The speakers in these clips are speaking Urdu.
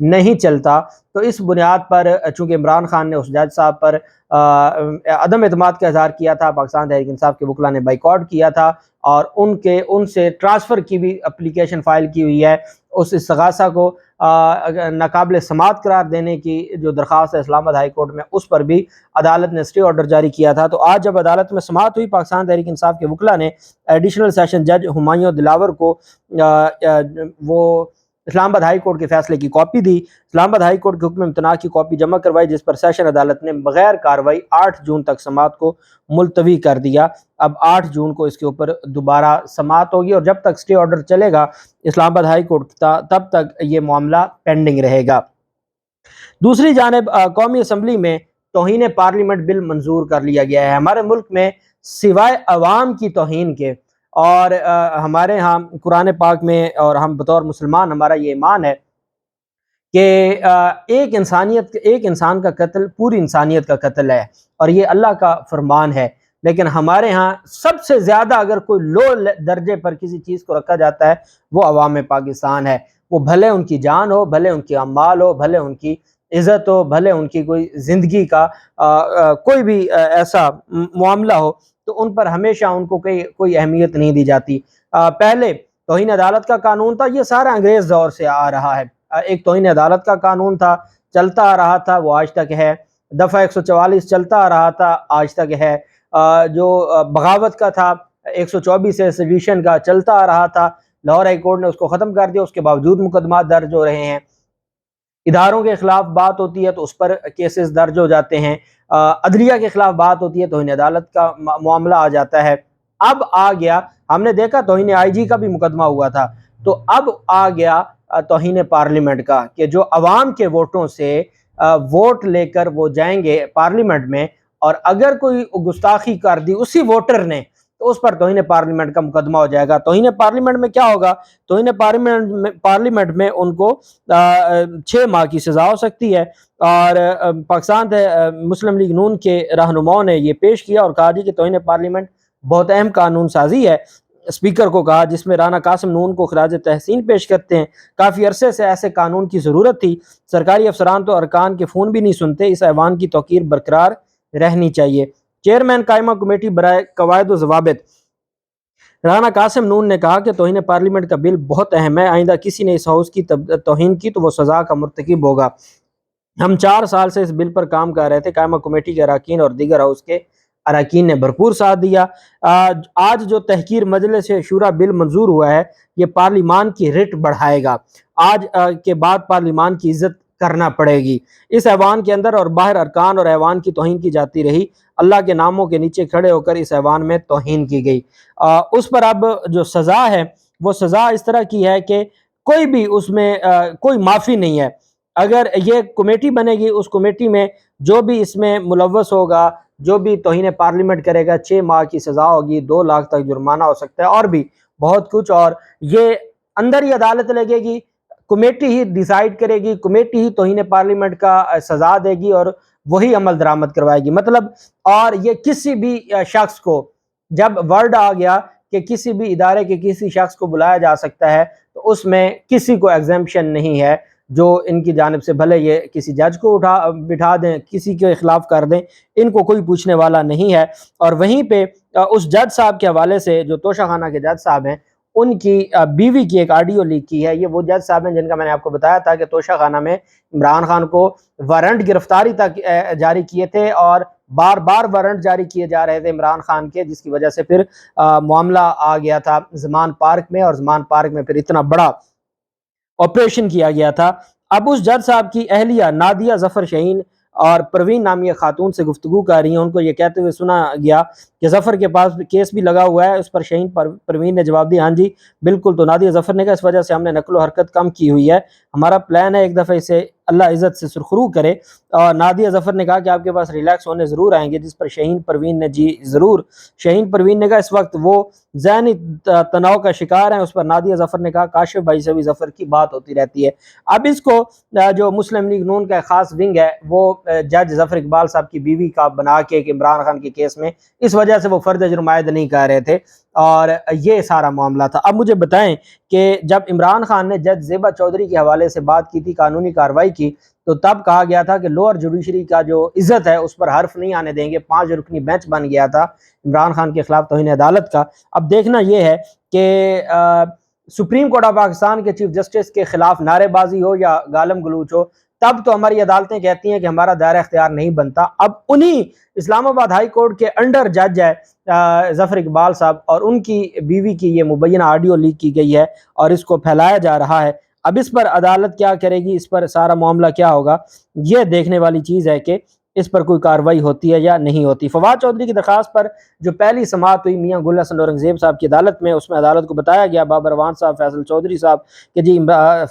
نہیں چلتا، تو اس بنیاد پر چونکہ عمران خان نے اس جج صاحب پر عدم اعتماد کا اظہار کیا تھا، پاکستان تحریک انصاف کے وکلاء نے بائیکاٹ کیا تھا اور ان سے ٹرانسفر کی بھی اپلیکیشن فائل کی ہوئی ہے۔ اس استغاثہ کو ناقابل سماعت قرار دینے کی جو درخواست ہے اسلام آباد ہائی کورٹ میں، اس پر بھی عدالت نے اسٹے آرڈر جاری کیا تھا۔ تو آج جب عدالت میں سماعت ہوئی، پاکستان تحریک انصاف کے وکلاء نے ایڈیشنل سیشن جج ہمایوں دلاور کو وہ اسلام آباد ہائی کورٹ کے فیصلے کی کاپی دی، اسلام آباد ہائی کورٹ کے حکم امتناع کی کاپی جمع کروائی، جس پر سیشن عدالت نے بغیر کارروائی 8 جون تک سماعت کو ملتوی کر دیا۔ اب 8 جون کو اس کے اوپر دوبارہ سماعت ہوگی، اور جب تک اسٹے آرڈر چلے گا اسلام آباد ہائی کورٹ تب تک یہ معاملہ پینڈنگ رہے گا۔ دوسری جانب قومی اسمبلی میں توہین پارلیمنٹ بل منظور کر لیا گیا ہے۔ ہمارے ملک میں سوائے عوام کی توہین کے، اور ہمارے ہاں قرآن پاک میں اور ہم بطور مسلمان ہمارا یہ ایمان ہے کہ ایک انسان کا قتل پوری انسانیت کا قتل ہے، اور یہ اللہ کا فرمان ہے۔ لیکن ہمارے ہاں سب سے زیادہ اگر کوئی لو درجے پر کسی چیز کو رکھا جاتا ہے وہ عوام پاکستان ہے، وہ بھلے ان کی جان ہو، بھلے ان کی اموال ہو، بھلے ان کی عزت ہو، بھلے ان کی کوئی زندگی کا کوئی بھی ایسا معاملہ ہو، تو ان پر ہمیشہ ان کو کوئی اہمیت نہیں دی جاتی۔ پہلے توہین عدالت کا قانون تھا، یہ سارا انگریز دور سے آ رہا ہے۔ ایک توہین عدالت کا قانون تھا، چلتا آ رہا تھا، وہ آج تک ہے۔ دفعہ 144 چلتا آ رہا تھا، آج تک ہے۔ جو بغاوت کا تھا 124 ہے سیڈیشن کا، چلتا آ رہا تھا، لاہور ہائی کورٹ نے اس کو ختم کر دیا، اس کے باوجود مقدمات درج ہو رہے ہیں۔ اداروں کے خلاف بات ہوتی ہے تو اس پر کیسز درج ہو جاتے ہیں، عدلیہ کے خلاف بات ہوتی ہے توہین عدالت کا معاملہ آ جاتا ہے۔ اب آ گیا، ہم نے دیکھا توہین آئی جی کا بھی مقدمہ ہوا تھا، تو اب آ گیا توہین پارلیمنٹ کا، کہ جو عوام کے ووٹوں سے ووٹ لے کر وہ جائیں گے پارلیمنٹ میں، اور اگر کوئی گستاخی کر دی اسی ووٹر نے تو اس پر توہین پارلیمنٹ کا مقدمہ ہو جائے گا۔ توہین پارلیمنٹ میں کیا ہوگا؟ توہین پارلیمنٹ میں ان کو 6 ماہ کی سزا ہو سکتی ہے، اور پاکستان مسلم لیگ نون کے رہنماؤں نے یہ پیش کیا اور کہا جی کہ توہین پارلیمنٹ بہت اہم قانون سازی ہے۔ اسپیکر کو کہا، جس میں رانا قاسم نون کو خراج تحسین پیش کرتے ہیں، کافی عرصے سے ایسے قانون کی ضرورت تھی، سرکاری افسران تو ارکان کے فون بھی نہیں سنتے، اس ایوان کی توقیر برقرار رہنی چاہیے۔ چیئرمین قائمہ کمیٹی برائے قواعد و ضوابط رانا قاسم نون نے کہا کہ توہین پارلیمنٹ کا بل بہت اہم ہے، آئندہ کسی نے اس ہاؤس کی توہین کی تو وہ سزا کا مرتکب ہوگا۔ ہم 4 سال سے اس بل پر کام کر رہے تھے، قائمہ کمیٹی کے اراکین اور دیگر ہاؤس کے اراکین نے بھرپور ساتھ دیا۔ آج جو تحقیر مجلس شورا بل منظور ہوا ہے، یہ پارلیمان کی رٹ بڑھائے گا۔ آج کے بعد پارلیمان کی عزت کرنا پڑے گی۔ اس ایوان کے اندر اور باہر ارکان اور ایوان کی توہین کی جاتی رہی، اللہ کے ناموں کے نیچے کھڑے ہو کر اس ایوان میں توہین کی گئی۔ اس پر اب جو سزا ہے وہ سزا اس طرح کی ہے کہ کوئی بھی اس میں کوئی معافی نہیں ہے۔ اگر یہ کمیٹی بنے گی، اس کمیٹی میں جو بھی اس میں ملوث ہوگا، جو بھی توہین پارلیمنٹ کرے گا، 6 ماہ کی سزا ہوگی، 2 لاکھ تک جرمانہ ہو سکتا ہے، اور بھی بہت کچھ۔ اور یہ اندر ہی عدالت لگے گی، کمیٹی ہی ڈیسائیڈ کرے گی، کمیٹی ہی توہین پارلیمنٹ کا سزا دے گی اور وہی عمل درآمد کروائے گی۔ مطلب، اور یہ کسی بھی شخص کو، جب ورڈ آ گیا کہ کسی بھی ادارے کے کسی شخص کو بلایا جا سکتا ہے، تو اس میں کسی کو ایگزمپشن نہیں ہے، جو ان کی جانب سے بھلے یہ کسی جج کو بٹھا دیں، کسی کے خلاف کر دیں، ان کو کوئی پوچھنے والا نہیں ہے۔ اور وہیں پہ اس جج صاحب کے حوالے سے، جو توشہ خانہ کے جج صاحب ہیں، ان کی بیوی کی ایک آڈیو لیک کی ہے۔ یہ وہ جج صاحب ہیں جن کا میں نے آپ کو بتایا تھا کہ توشہ خانہ میں عمران خان کو وارنٹ گرفتاری تک جاری کیے تھے، اور بار بار وارنٹ جاری کیے جا رہے تھے عمران خان کے، جس کی وجہ سے پھر معاملہ آ گیا تھا زمان پارک میں، اور زمان پارک میں پھر اتنا بڑا آپریشن کیا گیا تھا۔ اب اس جج صاحب کی اہلیہ نادیہ ظفر شہین اور پروین نامی خاتون سے گفتگو کر رہی ہیں، ان کو یہ کہتے ہوئے سنا گیا کہ ظفر کے پاس کیس بھی لگا ہوا ہے۔ اس پر شہین پروین نے جواب دیا، ہاں جی بالکل۔ تو نادیہ ظفر نے کہا، اس وجہ سے ہم نے نقل و حرکت کم کی ہوئی ہے، ہمارا پلان ہے ایک دفعہ اسے اللہ عزت سے سرخرو کرے۔ اور نادیہ ظفر نے کہا کہ آپ کے پاس ریلیکس ہونے ضرور آئیں گے، جس پر شہین پروین نے جی ضرور۔ شہین پروین نے کہا اس وقت وہ ذہنی تناؤ کا شکار ہیں۔ اس پر نادیہ ظفر نے کہا کاشف بھائی سے بھی ظفر کی بات ہوتی رہتی ہے۔ اب اس کو جو مسلم لیگ نون کا خاص ونگ ہے، وہ جج ظفر اقبال صاحب کی بیوی کا بنا کے کہ عمران خان کے کیس میں اس وجہ سے وہ فرد جرم عائد نہیں کر رہے تھے۔ اور یہ سارا معاملہ تھا۔ اب مجھے بتائیں کہ جب عمران خان نے جج زیبا چودھری کے حوالے سے بات کی تھی، قانونی کارروائی کی، تو تب کہا گیا تھا کہ لوور جوڈیشری کا جو عزت ہے اس پر حرف نہیں آنے دیں گے، 5 رکنی بینچ بن گیا تھا عمران خان کے خلاف توہین عدالت کا۔ اب دیکھنا یہ ہے کہ سپریم کورٹ آف پاکستان کے چیف جسٹس کے خلاف نعرے بازی ہو یا گالم گلوچ ہو، تب تو ہماری عدالتیں کہتی ہیں کہ ہمارا دائرہ اختیار نہیں بنتا۔ اب انہی اسلام آباد ہائی کورٹ کے انڈر جج ہے ظفر اقبال صاحب، اور ان کی بیوی کی یہ مبینہ آڈیو لیک کی گئی ہے اور اس کو پھیلایا جا رہا ہے۔ اب اس پر عدالت کیا کرے گی، اس پر سارا معاملہ کیا ہوگا، یہ دیکھنے والی چیز ہے کہ اس پر کوئی کارروائی ہوتی ہے یا نہیں ہوتی۔ فواد چودھری کی درخواست پر جو پہلی سماعت ہوئی میاں گل حسن اورنگزیب صاحب کی عدالت میں، اس میں عدالت کو بتایا گیا، بابر اعوان صاحب، فیصل چودھری صاحب، کہ جی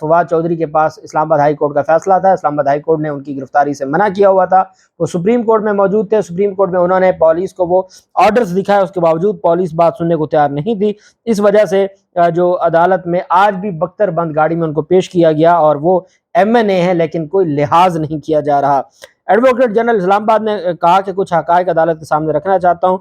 فواد چودھری کے پاس اسلام آباد ہائی کورٹ کا فیصلہ تھا، اسلام آباد ہائی کورٹ نے ان کی گرفتاری سے منع کیا ہوا تھا، وہ سپریم کورٹ میں موجود تھے، سپریم کورٹ میں انہوں نے پولیس کو وہ آرڈرز دکھائے، اس کے باوجود پولیس بات سننے کو تیار نہیں تھی۔ اس وجہ سے جو عدالت میں آج بھی بختر بند گاڑی میں ان کو پیش کیا گیا، اور وہ ایم این اے ہے لیکن کوئی لحاظ نہیں کیا جا رہا۔ ایڈوکیٹ جنرل اسلام آباد نے کہا کہ کچھ حقائق عدالت کے سامنے رکھنا چاہتا ہوں،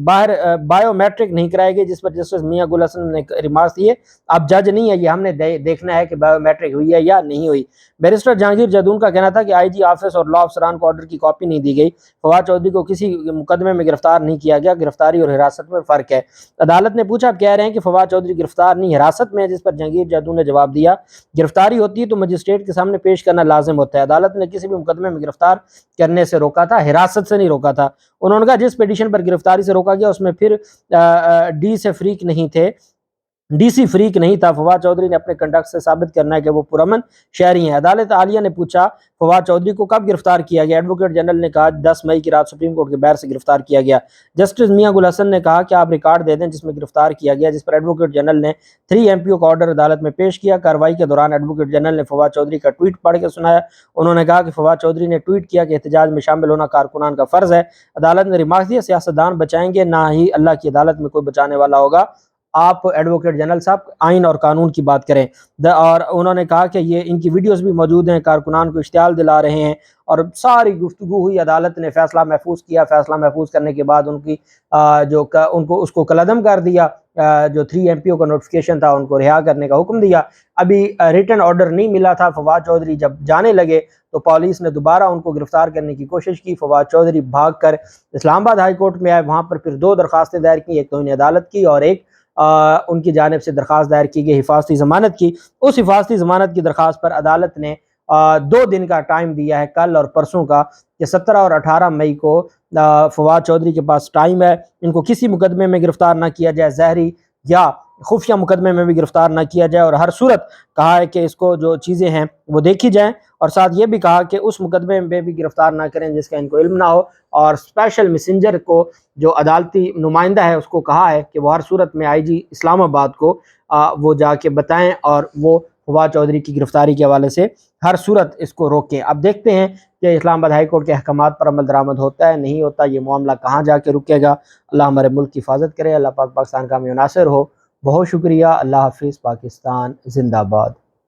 باہر بایو میٹرک نہیں کرائے گی، جس پر جسٹس میاں گل حسن نے ریمارکس دیے۔ اب جج نہیں ہے، یہ ہم نے دیکھنا ہے کہ بایو میٹرک ہوئی ہے یا نہیں ہوئی۔ بیرسٹر جہانگیر جدون کا کہنا تھا کہ آئی جی آفس اور لا افسران کو آرڈر کی کاپی نہیں دی گئی، فواد چودھری کو کسی مقدمے میں گرفتار نہیں کیا گیا، گرفتاری اور حراست میں فرق ہے۔ عدالت نے پوچھا، آپ کہہ رہے ہیں کہ فواد چودھری گرفتار نہیں حراست میں ہے، جس پر جہانگیر جدون نے جواب دیا، گرفتاری ہوتی ہے تو مجسٹریٹ کے سامنے پیش کرنا لازم ہوتا ہے، عدالت نے کسی بھی مقدمے میں گرفتار کرنے سے روکا تھا، حراست سے نہیں روکا تھا۔ انہوں نے کہا جس پیٹیشن پر گرفتاری سے روکا گیا اس میں پھر ڈی سے فریق نہیں تھے، ڈی سی فریق نہیں تھا، فواد چودھری نے اپنے کنڈکٹ سے ثابت کرنا ہے کہ وہ پرامن شہری ہیں۔ عدالت عالیہ نے پوچھا فواد چودھری کو کب گرفتار کیا گیا، ایڈوکیٹ جنرل نے کہا 10 مئی کی رات سپریم کورٹ کے باہر سے گرفتار کیا گیا۔ جسٹس میاں گل حسن نے کہا کہ آپ ریکارڈ دے دیں جس میں گرفتار کیا گیا، جس پر ایڈوکیٹ جنرل نے 3 MPO کا آرڈر عدالت میں پیش کیا۔ کارروائی کے دوران ایڈوکیٹ جنرل نے فواد چودھری کا ٹویٹ پڑھ کے سنایا، انہوں نے کہا کہ فواد چودھری نے ٹویٹ کیا کہ احتجاج میں شامل ہونا کارکنان کا فرض ہے۔ عدالت نے ریمارک دیا، سیاستدان بچائیں گے، نہ ہی اللہ کی عدالت میں کوئی بچانے والا ہوگا، آپ ایڈوکیٹ جنرل صاحب آئین اور قانون کی بات کریں۔ اور انہوں نے کہا کہ یہ ان کی ویڈیوز بھی موجود ہیں، کارکنان کو اشتعال دلا رہے ہیں، اور ساری گفتگو ہوئی، عدالت نے فیصلہ محفوظ کیا، فیصلہ محفوظ کرنے کے بعد ان کی ان کو اس کو کالعدم کر دیا، جو 3 MPO کا نوٹیفکیشن تھا ان کو رہا کرنے کا حکم دیا۔ ابھی ریٹن آرڈر نہیں ملا تھا، فواد چودھری جب جانے لگے تو پولیس نے دوبارہ ان کو گرفتار کرنے کی کوشش کی، فواد چودھری بھاگ کر اسلام آباد ہائی کورٹ میں آئے، وہاں پر پھر 2 درخواستیں دائر کی، ایک توہین عدالت کی اور ایک ان کی جانب سے درخواست دائر کی گئی حفاظتی ضمانت کی۔ اس حفاظتی ضمانت کی درخواست پر عدالت نے 2 دن کا ٹائم دیا ہے، کل اور پرسوں کا، کہ 17 اور 18 مئی کو فواد چودھری کے پاس ٹائم ہے، ان کو کسی مقدمے میں گرفتار نہ کیا جائے، ظاہری یا خفیہ مقدمے میں بھی گرفتار نہ کیا جائے، اور ہر صورت کہا ہے کہ اس کو جو چیزیں ہیں وہ دیکھی جائیں، اور ساتھ یہ بھی کہا کہ اس مقدمے میں بھی گرفتار نہ کریں جس کا ان کو علم نہ ہو، اور اسپیشل میسنجر کو جو عدالتی نمائندہ ہے اس کو کہا ہے کہ وہ ہر صورت میں IG اسلام آباد کو وہ جا کے بتائیں، اور وہ فواد چودھری کی گرفتاری کے حوالے سے ہر صورت اس کو روکیں۔ اب دیکھتے ہیں کہ اسلام آباد ہائی کورٹ کے احکامات پر عمل درآمد ہوتا ہے نہیں ہوتا، یہ معاملہ کہاں جا کے رکے گا۔ اللہ ہمارے ملک کی حفاظت کرے، اللہ پاک پاکستان کا حامی و ناصر ہو۔ بہت شکریہ، اللہ حافظ، پاکستان زندہ باد۔